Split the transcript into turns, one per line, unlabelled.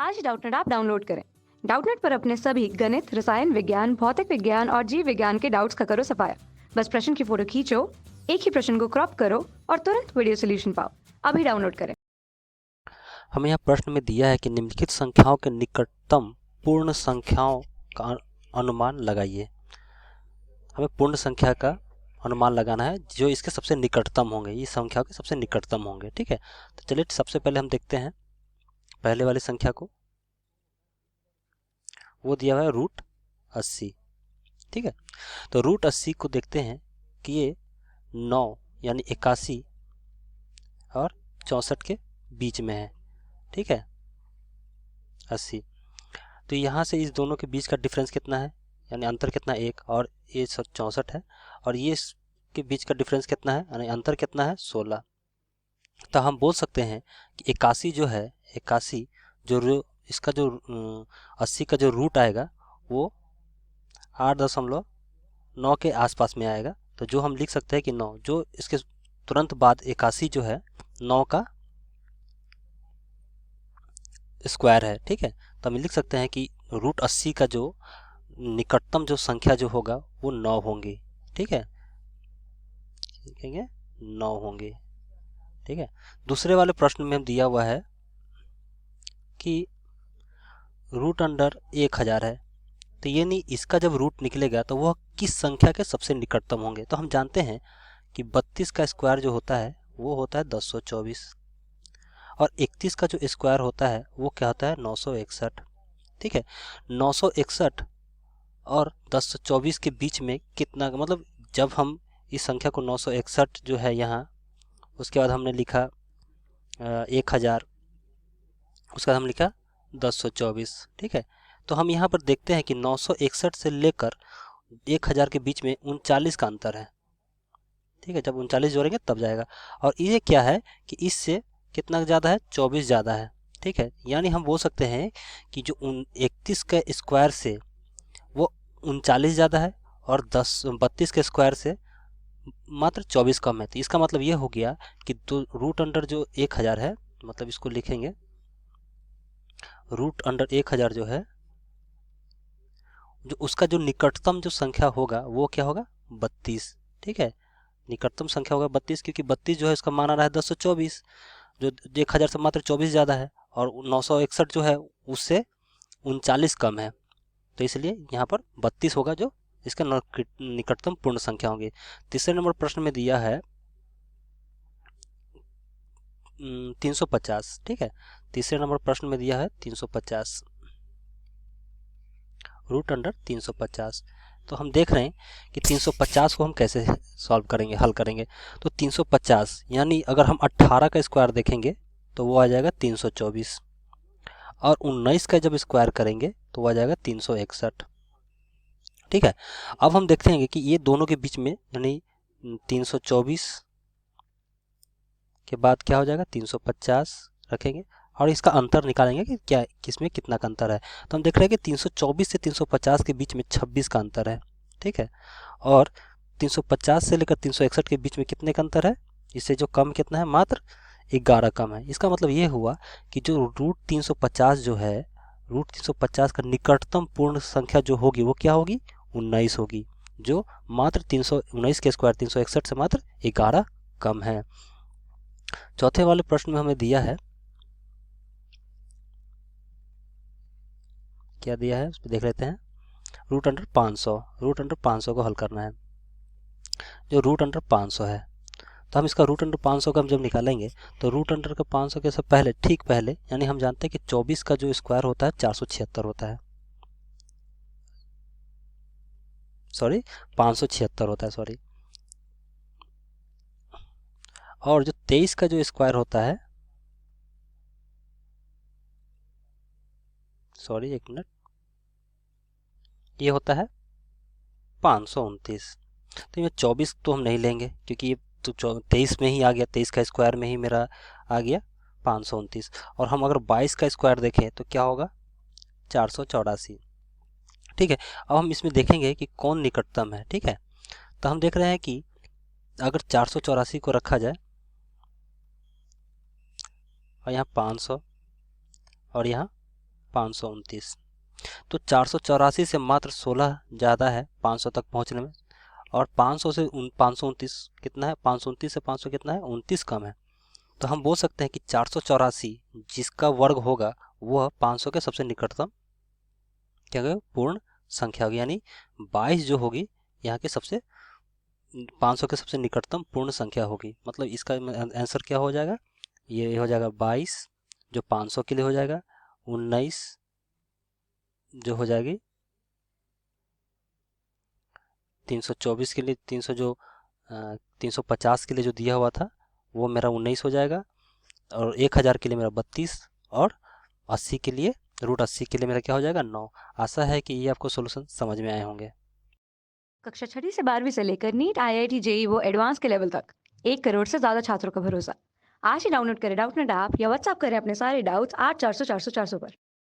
आज Doubtnut app download करें। Doubtnut पर अपने सभी गणित, रसायन विज्ञान, भौतिक विज्ञान और जीव विज्ञान के डाउट्स का करो सफाया। बस प्रश्न की फोटो खींचो, एक ही प्रश्न को क्रॉप करो और तुरंत वीडियो सोल्यूशन पाओ। अभी डाउनलोड करें।
हमें यहाँ प्रश्न में दिया है कि निम्नलिखित संख्याओं के निकटतम पूर्ण संख्याओं का अनुमान लगाइए। हमें पूर्ण संख्या का अनुमान लगाना है जो इसके सबसे निकटतम होंगे, ये संख्याओं के सबसे निकटतम होंगे। ठीक है, तो चलिए सबसे पहले हम देखते हैं पहले वाली संख्या को। वो दिया हुआ है √80। ठीक है, तो √80 को देखते हैं कि ये 9 यानी 81 और 64 के बीच में है। ठीक है, 80। तो यहाँ से इस दोनों के बीच का डिफरेंस कितना है, यानी अंतर कितना है, 1, और ये 64 है, और ये के बीच का डिफरेंस कितना है, यानी अंतर कितना है, 16। तो हम बोल सकते हैं कि 81 जो है, 81 जो इसका जो 80 का जो रूट आएगा वो 8.9 के आसपास में आएगा। तो जो हम लिख सकते हैं कि 9, जो इसके तुरंत बाद 81 जो है 9 का स्क्वायर है। ठीक है, तो हम लिख सकते हैं कि √80 का जो निकटतम जो संख्या जो होगा वो 9 होंगी। ठीक है, लिखेंगे 9 होंगे। ठीक है, दूसरे वाले प्रश्न में हम दिया हुआ है कि √1000 है, तो ये नहीं, इसका जब रूट निकलेगा तो वह किस संख्या के सबसे निकटतम होंगे। तो हम जानते हैं कि 32 का स्क्वायर जो होता है वो होता है 1024, और 31 का जो स्क्वायर होता है वो क्या होता है, 961। ठीक है, 961 और 1024 के बीच में कितना, मतलब जब हम इस संख्या को 961 जो है यहाँ, उसके बाद हमने लिखा 1000, उसके बाद हम लिखा 1024। ठीक है, तो हम यहाँ पर देखते हैं कि 961 से लेकर 1000 के बीच में 39 का अंतर है। ठीक है, जब 39 जोड़ेंगे तब जाएगा, और ये क्या है कि इससे कितना ज़्यादा है, 24 ज़्यादा है। ठीक है, यानी हम बोल सकते हैं कि जो 31 के स्क्वायर से वो 39 ज़्यादा है, और 32 के स्क्वायर से मात्र 24 कम है। तो इसका मतलब ये हो गया कि √अंडर जो 1000 है, मतलब इसको लिखेंगे √1000 जो है, जो उसका जो निकटतम जो संख्या होगा वो क्या होगा, 32। ठीक है, निकटतम संख्या होगा 32, क्योंकि 32 जो है इसका मान आ रहा है 1024, जो 1000 से मात्र 24 ज़्यादा है, और 961 जो है उससे 39 कम है। तो इसलिए यहाँ पर 32 होगा जो इसका निकटतम पूर्ण संख्या होंगी। तीसरे नंबर प्रश्न में दिया है 350। ठीक है, तीसरे नंबर प्रश्न में दिया है 350, √350। तो हम देख रहे हैं कि 350 को हम कैसे सॉल्व करेंगे, हल करेंगे। तो 350 यानी अगर हम 18 का स्क्वायर देखेंगे तो वो आ जाएगा 324, और 19 का जब स्क्वायर करेंगे तो वो आ जाएगा 361। ठीक है, अब हम देखते हैं कि ये दोनों के बीच में, यानी 324 के बाद क्या हो जाएगा, 350 रखेंगे, और इसका अंतर निकालेंगे कि क्या किसमें कितना का अंतर है। तो हम देख रहे हैं कि 324 से 350 के बीच में 26 का अंतर है। ठीक है, और 350 से लेकर 361 के बीच में कितने का अंतर है, इससे जो कम कितना है, मात्र 11 कम है। इसका मतलब ये हुआ कि जो √350 जो है, √350 का निकटतम पूर्ण संख्या जो होगी वो क्या होगी, 19 होगी, जो मात्र 319 के स्क्वायर 361 से मात्र 11 कम है। चौथे वाले प्रश्न में हमें दिया है, क्या दिया है उस पर देख लेते हैं। √500 को हल करना है। जो √500 है, तो हम इसका √500 का हम जब निकालेंगे तो √500 के सब पहले, ठीक पहले, यानी हम जानते हैं कि 24 का जो स्क्वायर होता है 476 होता है, सॉरी 576 होता है, सॉरी, और जो 23 का जो स्क्वायर होता है, सॉरी 1 मिनट, ये होता है 529। तो ये 24 तो हम नहीं लेंगे क्योंकि ये तो 23 में ही आ गया, 23 का स्क्वायर में ही मेरा आ गया 529, और हम अगर 22 का स्क्वायर देखें तो क्या होगा, 484। ठीक है, अब हम इसमें देखेंगे कि कौन निकटतम है। ठीक है, तो हम देख रहे हैं कि अगर 484 को रखा जाए और यहाँ 500 और यहाँ 529। तो 484 से मात्र 16 ज़्यादा है 500 तक पहुंचने में, और 500 से 529 कितना है, 529 से 500 कितना है, 29 कम है। तो हम बोल सकते हैं कि 484 जिसका वर्ग होगा वह 500 के सबसे निकटतम क्या होगा, पूर्ण संख्या होगी, यानी 22 जो होगी यहाँ के सबसे 500 के सबसे निकटतम पूर्ण संख्या होगी। मतलब इसका आंसर क्या हो जाएगा, ये हो जाएगा 22 जो 500 के लिए हो जाएगा, 19 जो हो जाएगी 324 के लिए, 300 जो 350 के लिए जो दिया हुआ था वो मेरा 19 हो जाएगा, और 1000 के लिए मेरा 32, और 80 के लिए √80 के लिए मेरा क्या हो जाएगा 9। आशा है कि ये आपको सोल्यूशन समझ में आए होंगे।
कक्षा 6वीं से 12वीं से लेकर नीट, IIT, JEE वो एडवांस के लेवल तक 1 करोड़ से ज्यादा छात्रों का भरोसा। आज ही डाउनलोड करें डाउटनेट ऐप या व्हाट्सएप करें अपने सारे डाउट्स 8400 400 400 पर।